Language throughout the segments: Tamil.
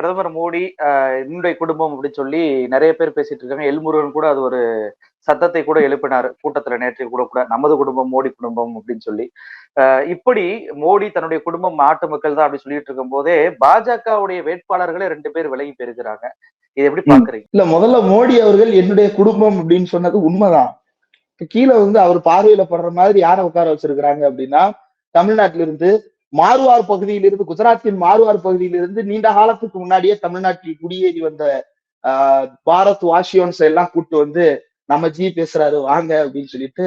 பிரதமர் மோடி என்னுடைய குடும்பம் அப்படின்னு சொல்லி நிறைய பேர் பேசிட்டு இருக்காங்க. எல்முருகன் கூட அது ஒரு சத்தத்தை கூட எழுப்பினார் கூட்டத்துல நேற்று கூட நமது குடும்பம் மோடி குடும்பம் அப்படின்னு சொல்லி. இப்படி மோடி தன்னுடைய குடும்பம் நாட்டு மக்கள் தான் அப்படின்னு சொல்லிட்டு இருக்கும் போதே பாஜகவுடைய வேட்பாளர்களே 2 பேர் விலகி போயிருக்கிறாங்க. இதை எப்படி பாக்குறீங்க? இல்ல, முதல்ல மோடி அவர்கள் என்னுடைய குடும்பம் அப்படின்னு சொன்னது உண்மைதான். கீழே அவர் பார்வையில படுற மாதிரி யாரை உட்கார வச்சிருக்கிறாங்க அப்படின்னா, தமிழ்நாட்டிலிருந்து மார்வார் பகுதியிலிருந்து, குஜராத்தின் மார்வார் பகுதியிலிருந்து நீண்ட காலத்துக்கு முன்னாடியே தமிழ்நாட்டில் குடியேறி வந்த பாரத் வாஷியோன்ஸ் எல்லாம் கூட்டு வந்து நம்ம ஜி பேசுறாரு வாங்க அப்படின்னு சொல்லிட்டு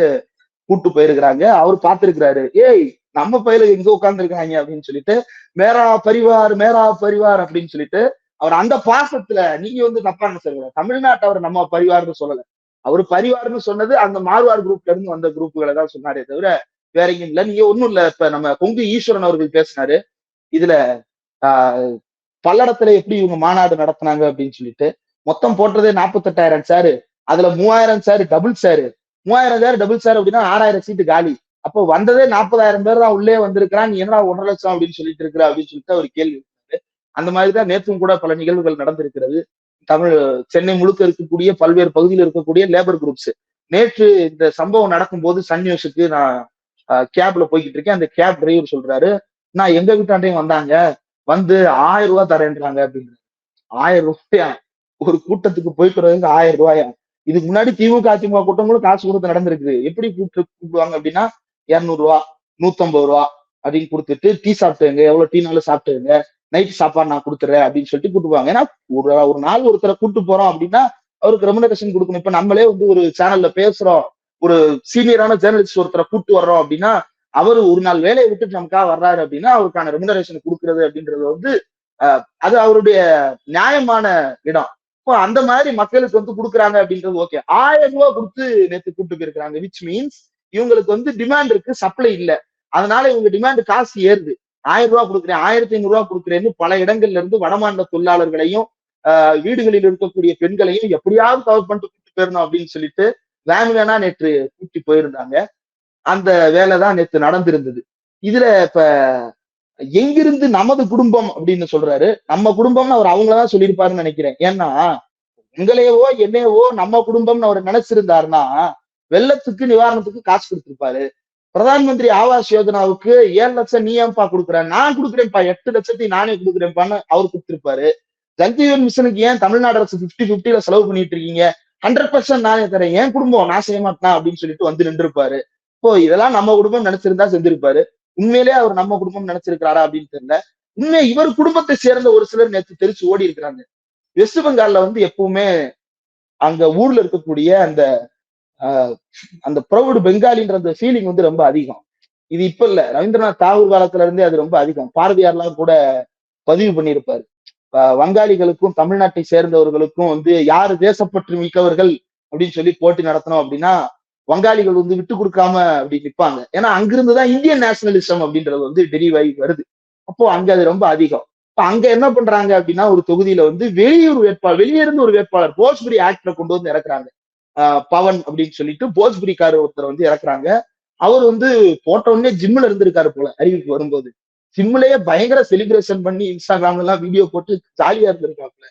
கூட்டு போயிருக்கிறாங்க. அவர் பார்த்திருக்கிறாரு, ஏய் நம்ம பயில எங்க உட்கார்ந்து இருக்காங்க அப்படின்னு சொல்லிட்டு மேரா பரிவார் அப்படின்னு சொல்லிட்டு அவர் அந்த பாசத்துல நீங்க தப்பா என்ன சொல்லுங்க, தமிழ்நாட்டை அவர் நம்ம பரிவார்னு சொல்லல. அவரு பரிவார்னு சொன்னது அந்த மார்வார் குரூப்ல இருந்து வந்த குரூப்புகளை தான் சொன்னாரே தவிர வேற எங்கேயும் இல்ல. நீங்க ஒண்ணும் இல்ல, இப்ப நம்ம கொங்கு ஈஸ்வரன் அவர்கள் பேசினாரு இதுல பல்லடத்துல எப்படி இவங்க மாநாடு நடத்தினாங்க அப்படின்னு சொல்லிட்டு. மொத்தம் போட்டதே 48,000 சேரு, அதுல 3,000 சேரு டபுள் சேரு. 3,000 சேரு டபுள் சேரு அப்படின்னா 6,000 சீட்டு காலி. அப்போ வந்ததே 40,000 பேர் தான் உள்ளே வந்திருக்கிறான், நீ என்னடா 1,50,000 லட்சம் அப்படின்னு சொல்லிட்டு இருக்கிற அப்படின்னு சொல்லிட்டு அவர் கேள்வி. அந்த மாதிரிதான் நேற்றும் கூட பல நிகழ்வுகள் நடந்திருக்கிறது. சென்னை முழுக்க இருக்கக்கூடிய பல்வேறு பகுதியில் இருக்கக்கூடிய லேபர் குரூப்ஸ். நேற்று இந்த சம்பவம் நடக்கும்போது சன் நியூஸுக்கு நான் கேப்ல போய்கிட்டு இருக்கேன். அந்த கேப் டிரைவர் சொல்றாரு, நான் எங்க வீட்டாண்டையும் வந்தாங்க, வந்து 1000 ரூபாய் தரேன்றாங்க அப்படின்னு. 1000 ரூபாயா? ஒரு கூட்டத்துக்கு போயிட்டு வரதுக்கு 1000 ரூபாயா? இதுக்கு முன்னாடி திமுக அதிமுக கூட்டங்களும் காசு கொடுத்து நடந்திருக்கு. எப்படி கூப்பிடுவாங்க அப்படின்னா 200 ரூபா 150 ரூபா அப்படின்னு கொடுத்துட்டு டீ சாப்பிட்டுங்க, எவ்வளவு டீனாலும் சாப்பிட்டுங்க, நைட் சாப்பாடு நான் கொடுத்துறேன் அப்படின்னு சொல்லிட்டு கூட்டுவாங்க. ஏன்னா ஒரு நாள் ஒருத்தரை கூட்டு போறோம் அப்படின்னா அவருக்கு ரெமுனரேஷன் கொடுக்கணும். இப்ப நம்மளே ஒரு சேனல்ல பேசுறோம், ஒரு சீனியரான ஜேர்னலிஸ்ட் ஒருத்தரை கூட்டு வர்றோம் அப்படின்னா அவரு ஒரு நாள் வேலையை விட்டுட்டு நமக்காக வர்றாரு அப்படின்னா அவருக்கான ரெமுனரேஷன் கொடுக்கறது அப்படின்றது அது அவருடைய நியாயமான இடம். இப்போ அந்த மாதிரி மக்களுக்கு கொடுக்குறாங்க அப்படின்றது ஓகே. 1000 ரூபாய் கொடுத்து நேற்று கூட்டு போயிருக்கிறாங்க. விச் மீன்ஸ் இவங்களுக்கு டிமாண்ட் இருக்கு, சப்ளை இல்லை. அதனால இவங்க டிமாண்ட் காசு ஏறுது. 1000 ரூபாய் கொடுக்குறேன், 1500 ரூபாய் கொடுக்குறேன்னு பல இடங்கள்ல இருந்து வடமாநில தொழிலாளர்களையும் வீடுகளில் இருக்கக்கூடிய பெண்களையும் எப்படியாவது கவர் பண்ணிட்டு கூட்டு போயிடணும் அப்படின்னு சொல்லிட்டு வேனா நேற்று கூட்டி போயிருந்தாங்க. அந்த வேலைதான் நேற்று நடந்திருந்தது. இதுல இப்ப எங்கிருந்து நமது குடும்பம் அப்படின்னு சொல்றாரு. நம்ம குடும்பம்னு அவர் அவங்களதான் சொல்லியிருப்பாருன்னு நினைக்கிறேன். ஏன்னா உங்களையவோ என்னையவோ நம்ம குடும்பம்னு அவர் நினைச்சிருந்தாருன்னா வெள்ளத்துக்கு நிவாரணத்துக்கு காசு கொடுத்திருப்பாரு. பிரதான் மந்திரி ஆவாஸ் யோஜனாவுக்கு 7 லட்சம் நீ ஏன்பா கொடுக்குற, நான் கொடுக்குறேன்ப்பா, 8 லட்சத்தையும் நானே கொடுக்குறேன்ப்பான்னு அவர் கொடுத்திருப்பாரு. ஜல்ஜீவன் மிஷனுக்கு ஏன் தமிழ்நாடு அரசு 50-50 செலவு பண்ணிட்டு இருக்கீங்க, 100% நானே தரேன், என் குடும்பம் நான் செய்ய மாட்டேன் அப்படின்னு சொல்லிட்டு வந்து நின்றுப்பாரு. இப்போ இதெல்லாம் நம்ம குடும்பம் நினைச்சிருந்தா செஞ்சிருப்பாரு. உண்மையிலே அவர் நம்ம குடும்பம் நினைச்சிருக்கிறாரா அப்படின்னு தெரியல. உண்மை இவர் குடும்பத்தை சேர்ந்த ஒரு சிலர் நேற்று தெரிச்சு ஓடி இருக்கிறாங்க. வெஸ்ட் பெங்கால்ல எப்பவுமே அங்க ஊர்ல இருக்கக்கூடிய அந்த ப்ரௌடு பெங்காலின்ற அந்த ஃபீலிங் ரொம்ப அதிகம். இது இப்ப இல்ல, ரவீந்திரநாத் தாகூர் காலத்துல இருந்தே அது ரொம்ப அதிகம். பாரதியார்லாம் கூட பதிவு பண்ணியிருப்பாரு. வங்காளிகளுக்கும் தமிழ்நாட்டை சேர்ந்தவர்களுக்கும் யாரு தேசப்பற்று மிக்கவர்கள் அப்படின்னு சொல்லி போட்டி நடத்தணும் அப்படின்னா வங்காளிகள் விட்டு கொடுக்காம அப்படி நிற்பாங்க. ஏன்னா அங்கிருந்துதான் இந்தியன் நேஷனலிசம் அப்படின்றது டெரிவ் ஆகி வருது. அப்போ அங்க அது ரொம்ப அதிகம். இப்ப அங்க என்ன பண்றாங்க அப்படின்னா ஒரு தொகுதியில வெளியூர் வேட்பாளர், வெளியே இருந்து ஒரு வேட்பாளர் போஜ்புரி ஆக்ட்ல கொண்டு வந்து இறக்குறாங்க. பவன் அப்படின்னு சொல்லிட்டு போஜ்புரிக்கார ஒருத்தர் இறக்குறாங்க. அவர் போட்ட உடனே ஜிம்ல இருந்திருக்காரு போல அறிவிப்பு வரும்போது. ஜிம்லயே பயங்கர செலிப்ரேஷன் பண்ணி இன்ஸ்டாகிராம்ல எல்லாம் வீடியோ போட்டு ஜாலியா இருந்திருக்காப்புல.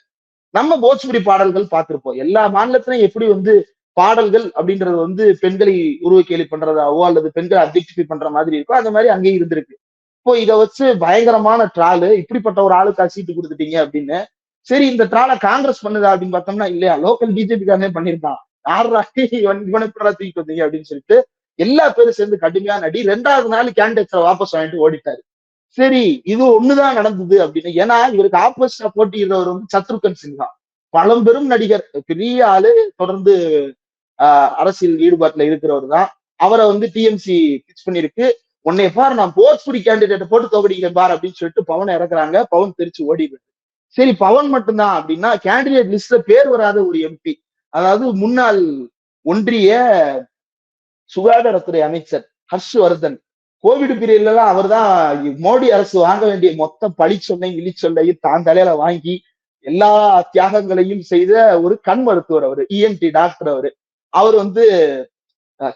நம்ம போஜ்புரி பாடல்கள் பார்த்திருப்போம். எல்லா மாநிலத்திலும் எப்படி பாடல்கள் அப்படின்றது பெண்களை உருவ கேலி பண்றதாவோ அல்லது பெண்களை அப்ஜெக்டிஃபை பண்ற மாதிரி இருக்கும். அந்த மாதிரி அங்கேயும் இருந்திருக்கு. இப்போ இதை வச்சு பயங்கரமான ட்ராலு, இப்படிப்பட்ட ஒரு ஆளுக்கா சீட்டு கொடுத்துட்டீங்க அப்படின்னு. சரி, இந்த ட்ராலை காங்கிரஸ் பண்ணுதா அப்படின்னு பார்த்தோம்னா இல்லையா, லோக்கல் பிஜேபிக்காரனே பண்ணிருக்கான். இவனை தூக்கிட்டு வந்தீங்க அப்படின்னு சொல்லிட்டு எல்லா பேரும் சேர்ந்து கடுமையா நடி 2வது நாள் கேண்டிடேட்ஸை வாபஸ் வாங்கிட்டு ஓடிட்டாரு. சரி, இது ஒண்ணுதான் நடந்தது அப்படின்னு. ஏன்னா இவருக்கு ஆப்போசிட்டா போட்டியிடுறவர் சத்ருகன் சின்ஹா, பழம்பெரும் நடிகர், பெரிய ஆளு, தொடர்ந்து அரசியல் ஈடுபாட்டுல இருக்கிறவர் தான். அவரை டிஎம்சி பிக்ஸ் பண்ணிருக்கு. உன்னை பாரு, நான் போஜ்புரி கேண்டிடேட்டை போட்டு தோக்கடிக்கிறேன் பார் அப்படின்னு சொல்லிட்டு பவனை இறக்குறாங்க. பவன் தெரிச்சு ஓடிடுது. சரி, பவன் மட்டும்தான் அப்படின்னா கேண்டிடேட் லிஸ்ட்ல பேர் வராத ஒரு எம்பி, அதாவது முன்னாள் ஒன்றிய சுகாதாரத்துறை அமைச்சர் ஹர்ஷ்வர்தன், கோவிட் பீரியட்ல எல்லாம் அவர் தான் மோடி அரசு வாங்க வேண்டிய மொத்த பழிச்சொல்லையும் இழிச்சொல்லையும் தான் தலையில வாங்கி எல்லா தியாகங்களையும் செய்த ஒரு கண் மருத்துவர். அவரு இஎன்டி டாக்டர். அவர்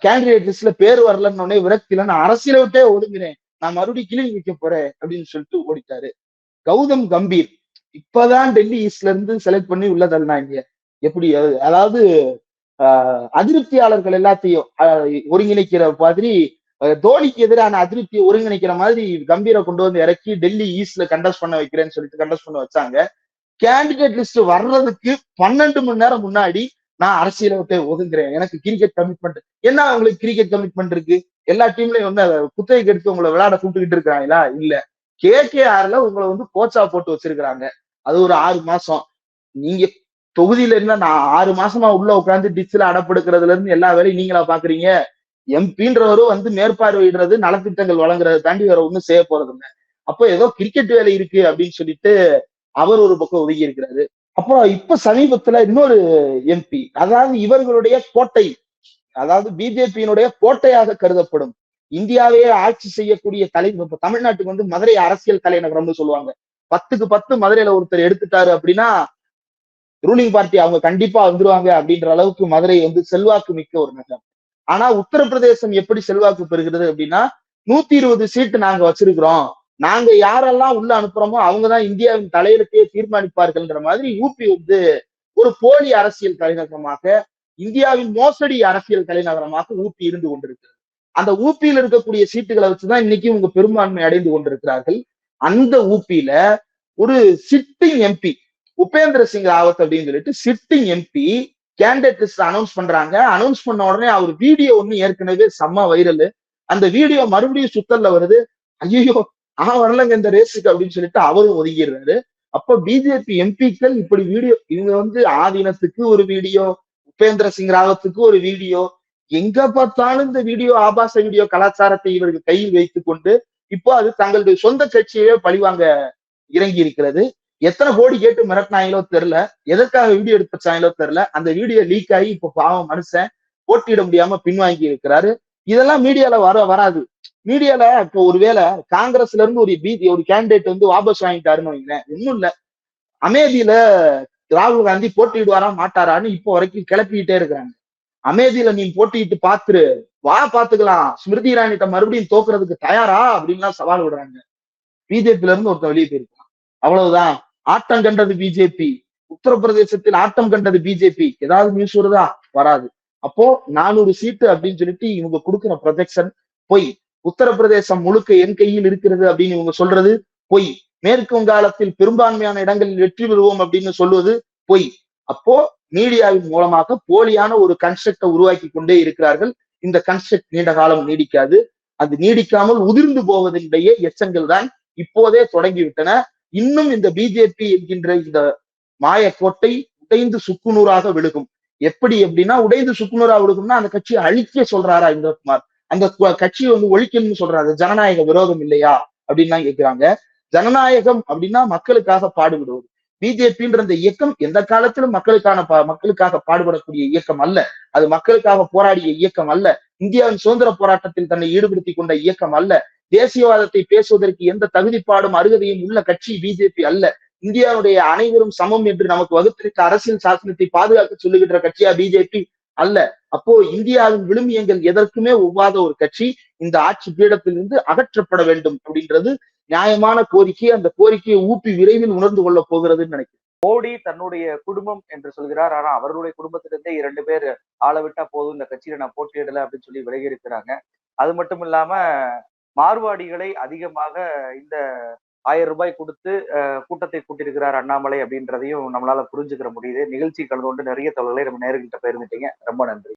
கேண்டிடேட் லிஸ்ட்ல பேர் வரலன்னு விரக்தியில நான் அரசியலை விட்டே ஒதுங்குறேன், நான் மறுபடியும் கிளி வைக்க போறேன் அப்படின்னு சொல்லிட்டு ஓடிட்டாரு. கௌதம் கம்பீர் இப்பதான் டெல்லி ஈஸ்ட்ல இருந்து செலக்ட் பண்ணி உள்ள தள்ளினாங்க. எப்படி அதாவது அதிருப்தியாளர்கள் எல்லாத்தையும் ஒருங்கிணைக்கிற மாதிரி தோனிக்கு எதிரான அதிருப்தியை ஒருங்கிணைக்கிற மாதிரி கம்பீரை கொண்டு வந்து இறக்கி டெல்லி ஈஸ்ட்ல கண்டஸ்ட் பண்ண வைக்கிறேன்னு சொல்லிட்டு கண்டஸ்ட் பண்ண வச்சாங்க. கேண்டிடேட் லிஸ்ட் வர்றதுக்கு 12 மணி நேரம் முன்னாடி நான் அரசியலை விட்டு ஒதுங்குறேன், எனக்கு கிரிக்கெட் கமிட்மெண்ட். என்ன உங்களுக்கு கிரிக்கெட் கமிட்மெண்ட் இருக்கு? எல்லா டீம்லயும் வந்து அதை குத்தகைக்கு எடுத்து உங்களை விளையாட கூப்பிட்டுக்கிட்டு இருக்காங்களா? இல்ல. KKRல உங்களை வந்து கோச்சா போட்டு வச்சிருக்கிறாங்க. அது ஒரு 6 மாசம். நீங்க தொகுதியில இருந்தா நான் 6 மாசமா உள்ள உட்கார்ந்து டிச்சில அடப்படுக்கிறதுல இருந்து எல்லா வேலையும் நீங்களா பாக்குறீங்க? எம்பின்றவரும் வந்து மேற்பார்வையிடுறது, நலத்திட்டங்கள் வழங்குறதை தாண்டி வேற ஒண்ணும் செய்ய போறது இல்லை. அப்போ ஏதோ கிரிக்கெட் வேலை இருக்கு அப்படின்னு சொல்லிட்டு அவர் ஒரு பக்கம் ஒதுங்கி இருக்கிறாரு. அப்புறம் இப்ப சமீபத்துல இன்னொரு எம்பி, அதாவது இவர்களுடைய கோட்டை, அதாவது பிஜேபியினுடைய கோட்டையாக கருதப்படும், இந்தியாவையே ஆட்சி செய்யக்கூடிய இப்ப தமிழ்நாட்டுக்கு வந்து மதுரை அரசியல் தலைநகரம்னு சொல்லுவாங்க. 10க்கு 10 மதுரையில ஒருத்தர் எடுத்துட்டாரு அப்படின்னா ரூலிங் பார்ட்டி அவங்க கண்டிப்பா வந்துருவாங்க அப்படின்ற அளவுக்கு மதுரை வந்து செல்வாக்கு மிக்க ஒரு நகரம். ஆனா உத்தரப்பிரதேசம் எப்படி செல்வாக்கு பெறுகிறது அப்படின்னா 120 சீட்டு நாங்க வச்சிருக்கிறோம், நாங்க யாரெல்லாம் உள்ள அனுப்புறோமோ அவங்கதான் இந்தியாவின் தலையெழுத்தையே தீர்மானிப்பார்கள்ன்ற மாதிரி யூபி வந்து ஒரு போலி அரசியல் தலைநகரமாக, இந்தியாவின் மோசடி அரசியல் தலைநகரமாக ஊபி இருந்து கொண்டிருக்கிறது. அந்த ஊபியில் இருக்கக்கூடிய சீட்டுகளை வச்சுதான் இன்னைக்கு இவங்க பெரும்பான்மை அடைந்து கொண்டிருக்கிறார்கள். அந்த ஊபியில ஒரு சிட்டிங் எம்பி உபேந்திர சிங் ராவத் அப்படின்னு சொல்லிட்டு sitting MP candidate list announce பண்றாங்க. அனௌன்ஸ் பண்ண உடனே அவர் வீடியோ ஒண்ணு ஏற்கனவே செம்ம வைரல். அந்த வீடியோ மறுபடியும் சுத்தல்ல வருது. ஐயோ வரலங்க இந்த ரேஸுக்கு அப்படின்னு சொல்லிட்டு அவரும் ஒதுங்கிடுறாரு. அப்ப பிஜேபி எம்பிக்கள் இப்படி வீடியோ, இவங்க வந்து ஆதீனத்துக்கு ஒரு வீடியோ, உபேந்திர சிங் ராவத்துக்கு ஒரு வீடியோ, எங்க பார்த்தாலும் இந்த வீடியோ ஆபாச வீடியோ கலாச்சாரத்தை இவர்கள் கையில் வைத்துக் கொண்டு இப்போ அது தங்களுடைய சொந்த கட்சியவே பழிவாங்க இறங்கி இருக்கிறது. எத்தனை கோடி கேட்டு மிரட்டினாங்களோ தெரியல, எதற்காக வீடியோ எடுத்து வச்சாங்களோ தெரியல. அந்த வீடியோ லீக் ஆகி இப்ப பாவம் மனுஷன் போட்டியிட முடியாம பின்வாங்கி இருக்கிறாரு. இதெல்லாம் மீடியால வராது. மீடியால இப்போ ஒருவேளை காங்கிரஸ்ல இருந்து ஒரு கேண்டிடேட் வந்து வாபஸ் வாங்கிட்டாருன்னு வைங்களேன், ஒண்ணும் இல்ல, அமேதியில ராகுல் காந்தி போட்டியிடுவாரா மாட்டாரான்னு இப்போ வரைக்கும் கிளப்பிக்கிட்டே இருக்கிறாங்க. அமேதியில நீ போட்டியிட்டு பாத்துரு, வா பாத்துக்கலாம், ஸ்மிருதி இரானிட்ட மறுபடியும் தோக்குறதுக்கு தயாரா அப்படின்லாம் சவால் விடுறாங்க. பிஜேபில இருந்து ஒருத்தன் வெளியே போயிருக்கான், அவ்வளவுதான். ஆட்டம் கண்டது பிஜேபி, உத்தரப்பிரதேசத்தில் ஆட்டம் கண்டது பிஜேபி. ஏதாவது நியூஸ் வருதா? வராது. அப்போ 400 சீட்டு அப்படின்னு சொல்லிட்டு இவங்க கொடுக்கிற ப்ரொஜெக்ஷன் பொய். உத்தரப்பிரதேசம் முழுக்க என் கையில் இருக்கிறது அப்படின்னு இவங்க சொல்றது பொய். மேற்கு வங்காளத்தில் பெரும்பான்மையான இடங்களில் வெற்றி பெறுவோம் அப்படின்னு சொல்வது பொய். அப்போ மீடியாவின் மூலமாக போலியான ஒரு கன்ஸ்ட்ரக்டை உருவாக்கி கொண்டே இருக்கிறார்கள். இந்த கன்ஸ்ட்ரக்ட் நீண்ட காலம் நீடிக்காது. அது நீடிக்காமல் உதிர்ந்து போவதனுடைய எச்சங்கள் தான் இப்போதே தொடங்கிவிட்டன. இன்னும் இந்த பிஜேபி என்கின்ற இந்த மாயக்கோட்டை உடைந்து சுக்குநூறாக விழுகும். எப்படி அப்படின்னா உடைந்து சுக்குநூறா விழுகும்னா அந்த கட்சியை அழிக்க சொல்றாரா இந்திரகுமார்? அந்த கட்சியை வந்து ஒழிக்கணும்னு சொல்றாரு. ஜனநாயக விரோதம் இல்லையா அப்படின்னு தான் கேட்கிறாங்க. ஜனநாயகம் அப்படின்னா மக்களுக்காக பாடுபடுவது. பிஜேபின்ற இந்த இயக்கம் எந்த காலத்திலும் மக்களுக்காக பாடுபடக்கூடிய இயக்கம் அல்ல. அது மக்களுக்காக போராடிய இயக்கம் அல்ல. இந்தியாவின் சுதந்திர போராட்டத்தில் தன்னை ஈடுபடுத்திக் கொண்ட இயக்கம் அல்ல. தேசியவாதத்தை பேசுவதற்கு எந்த தகுதிப்பாடும் அருகதையும் உள்ள கட்சி பிஜேபி அல்ல. இந்தியாவுடைய அனைவரும் சமம் என்று நமக்கு வகுத்திருக்க அரசியல் சாசனத்தை பாதுகாக்க சொல்லுகின்ற கட்சியா பிஜேபி அல்ல. அப்போ இந்தியாவின் விழுமியங்கள் எதற்குமே ஒவ்வாத ஒரு கட்சி இந்த ஆட்சி பீடத்திலிருந்து அகற்றப்பட வேண்டும் அப்படின்றது நியாயமான கோரிக்கை. அந்த கோரிக்கையை ஊப்பி விரைவில் உணர்ந்து கொள்ள போகிறதுன்னு நினைக்கிறேன். மோடி தன்னுடைய குடும்பம் என்று சொல்கிறார். ஆனா அவர்களுடைய குடும்பத்திலிருந்தே 2 பேர் ஆள விட்டா போதும், இந்த கட்சியில நான் போட்டியிடல அப்படின்னு சொல்லி விலகி இருக்கிறாங்க. அது மட்டும் இல்லாம மார்வாடிகளை அதிகமாக இந்த 1000 ரூபாய் கொடுத்து கூட்டத்தை கூட்டியிருக்கிறார் அண்ணாமலை அப்படின்றதையும் நம்மளால புரிஞ்சுக்கிற முடியுது. நிகழ்ச்சி கலந்து கொண்டு நிறைய தகவல்களை நம்ம நேர்கிட்ட பகிர்ந்துட்டீங்க. ரொம்ப நன்றி.